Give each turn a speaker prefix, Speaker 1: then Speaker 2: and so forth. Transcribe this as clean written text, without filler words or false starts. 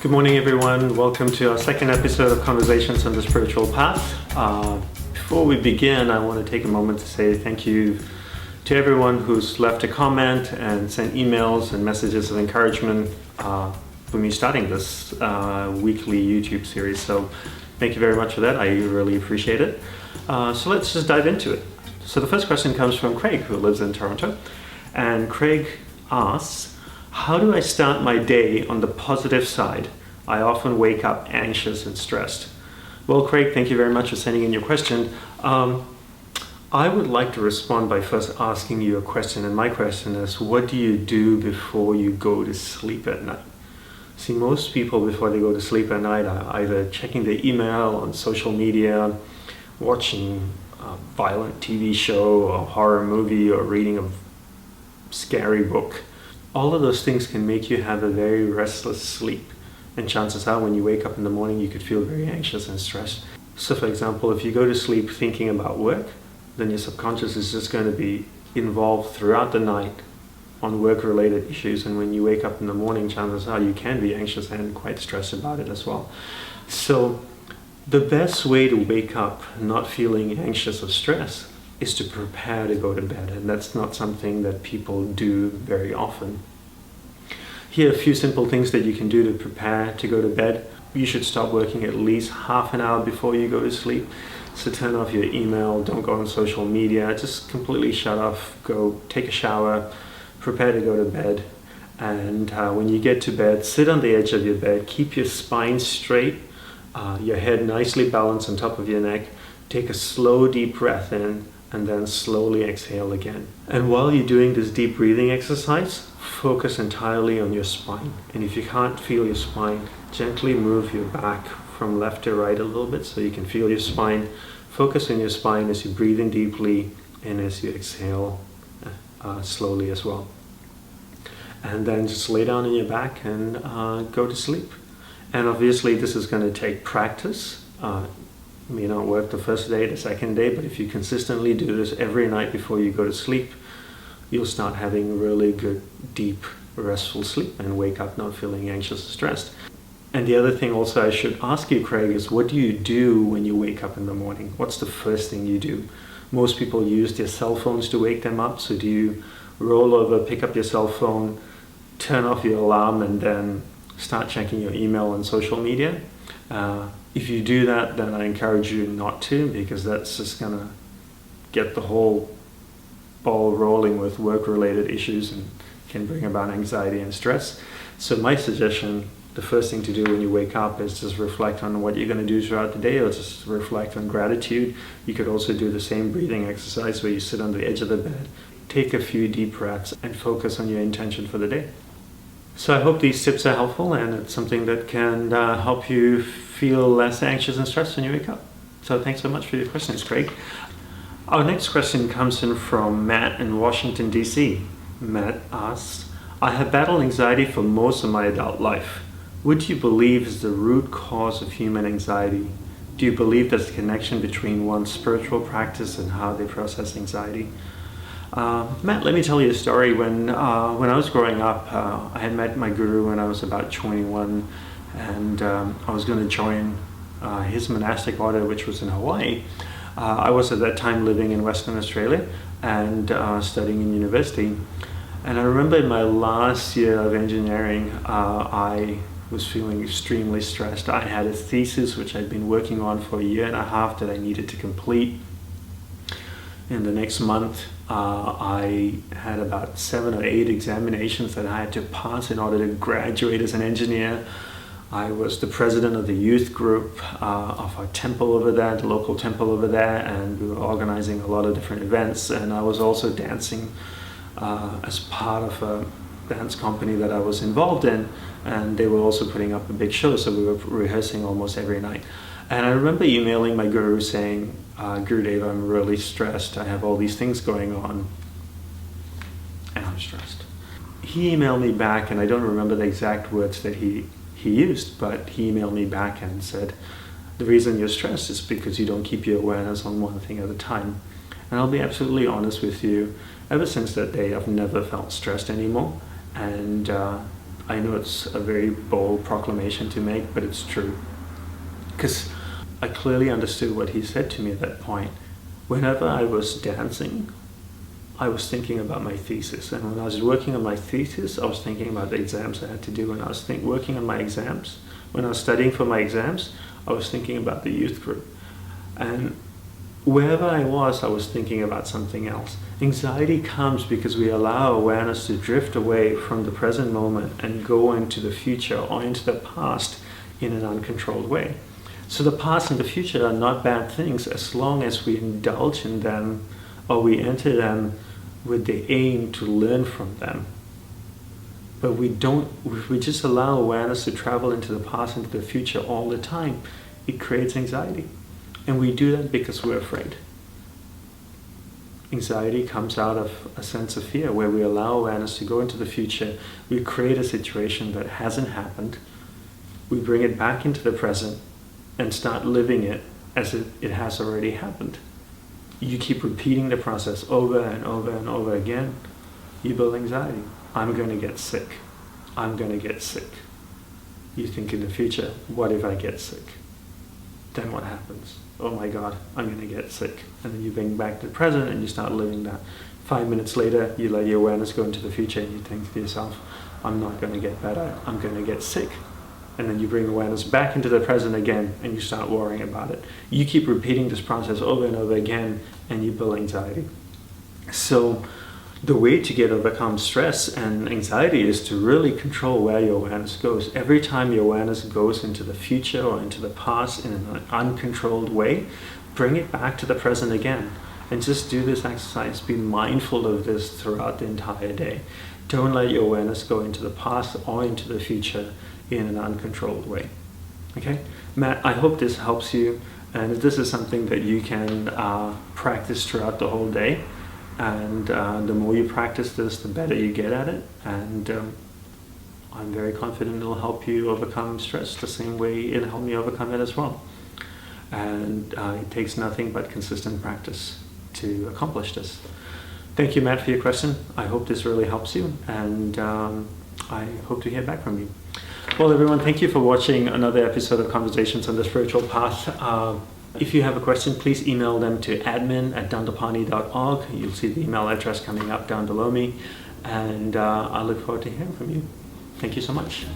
Speaker 1: Good morning, everyone. Welcome to our second episode of Conversations on the Spiritual Path. Before we begin, I want to take a moment to say thank you to everyone who's left a comment and sent emails and messages of encouragement for me starting this weekly YouTube series. So thank you very much for that. I really appreciate it. So let's just dive into it. So the first question comes from Craig, who lives in Toronto. And Craig asks, how do I start my day on the positive side? I often wake up anxious and stressed. Well, Craig, thank you very much for sending in your question. I would like to respond by first asking you a question, and my question is, what do you do before you go to sleep at night? See, most people before they go to sleep at night are either checking their email on social media, watching a violent TV show or horror movie, or reading a scary book. All of those things can make you have a very restless sleep. And chances are when you wake up in the morning, you could feel very anxious and stressed. So for example, if you go to sleep thinking about work, then your subconscious is just going to be involved throughout the night on work-related issues. And when you wake up in the morning, chances are you can be anxious and quite stressed about it as well. So the best way to wake up not feeling anxious or stressed is to prepare to go to bed, and that's not something that people do very often. Here are a few simple things that you can do to prepare to go to bed. You should stop working at least half an hour before you go to sleep. So turn off your email, don't go on social media, just completely shut off, go take a shower, prepare to go to bed. And when you get to bed, sit on the edge of your bed, keep your spine straight, your head nicely balanced on top of your neck. Take a slow, deep breath in, and then slowly exhale again. And while you're doing this deep breathing exercise, focus entirely on your spine. And if you can't feel your spine, gently move your back from left to right a little bit so you can feel your spine. Focus on your spine as you breathe in deeply and as you exhale slowly as well. And then just lay down on your back and go to sleep. And obviously this is going to take practice. May not work the first day, the second day, but if you consistently do this every night before you go to sleep, you'll start having really good, deep, restful sleep and wake up not feeling anxious or stressed. And the other thing also I should ask you, Craig, is what do you do when you wake up in the morning? What's the first thing you do? Most people use their cell phones to wake them up, so do you roll over, pick up your cell phone, turn off your alarm, and then start checking your email and social media? If you do that, then I encourage you not to, because that's just going to get the whole ball rolling with work-related issues and can bring about anxiety and stress. So my suggestion, the first thing to do when you wake up is just reflect on what you're going to do throughout the day, or just reflect on gratitude. You could also do the same breathing exercise where you sit on the edge of the bed, take a few deep breaths, and focus on your intention for the day. So I hope these tips are helpful, and it's something that can help you feel less anxious and stressed when you wake up. So thanks so much for your questions, Craig. Our next question comes in from Matt in Washington, D.C. Matt asks, I have battled anxiety for most of my adult life. What do you believe is the root cause of human anxiety? Do you believe there's a connection between one's spiritual practice and how they process anxiety? Matt, let me tell you a story. When I was growing up, I had met my guru when I was about 21, and I was going to join his monastic order, which was in Hawaii. I was at that time living in Western Australia and studying in university. And I remember in my last year of engineering, I was feeling extremely stressed. I had a thesis which I'd been working on for a year and a half that I needed to complete. In the next month, I had about 7 or 8 examinations that I had to pass in order to graduate as an engineer. I was the president of the youth group of our temple over there, the local temple over there, and we were organizing a lot of different events. And I was also dancing as part of a dance company that I was involved in, and they were also putting up a big show, so we were rehearsing almost every night. And I remember emailing my guru saying, Gurudev, I'm really stressed. I have all these things going on, and I'm stressed. He emailed me back, and I don't remember the exact words that he used, but he emailed me back and said, the reason you're stressed is because you don't keep your awareness on one thing at a time. And I'll be absolutely honest with you, ever since that day, I've never felt stressed anymore. And I know it's a very bold proclamation to make, but it's true. Because I clearly understood what he said to me at that point. Whenever I was dancing, I was thinking about my thesis. And when I was working on my thesis, I was thinking about the exams I had to do. When I was working on my exams, when I was studying for my exams, I was thinking about the youth group. And wherever I was thinking about something else. Anxiety comes because we allow awareness to drift away from the present moment and go into the future or into the past in an uncontrolled way. So the past and the future are not bad things as long as we indulge in them or we enter them with the aim to learn from them. But if we just allow awareness to travel into the past and into the future all the time, it creates anxiety. And we do that because we're afraid. Anxiety comes out of a sense of fear where we allow awareness to go into the future. We create a situation that hasn't happened. We bring it back into the present and start living it as if it has already happened. You keep repeating the process over and over and over again. You build anxiety. I'm going to get sick. I'm going to get sick. You think in the future, what if I get sick? Then what happens? Oh my God, I'm going to get sick. And then you bring back the present and you start living that. 5 minutes later, you let your awareness go into the future and you think to yourself, I'm not going to get better, I'm going to get sick. And then you bring awareness back into the present again and you start worrying about it. You keep repeating this process over and over again and you build anxiety. So the way to overcome stress and anxiety is to really control where your awareness goes. Every time your awareness goes into the future or into the past in an uncontrolled way, bring it back to the present again. And just do this exercise. Be mindful of this throughout the entire day. Don't let your awareness go into the past or into the future in an uncontrolled way. Okay? Matt, I hope this helps you. And if this is something that you can practice throughout the whole day, and the more you practice this, the better you get at it. And I'm very confident it'll help you overcome stress the same way it helped me overcome it as well. And it takes nothing but consistent practice to accomplish this. Thank you, Matt, for your question. I hope this really helps you, and I hope to hear back from you. Well, everyone, thank you for watching another episode of Conversations on the Spiritual Path. If you have a question, please email them to admin@dandapani.org. You'll see the email address coming up down below me, and I look forward to hearing from you. Thank you so much.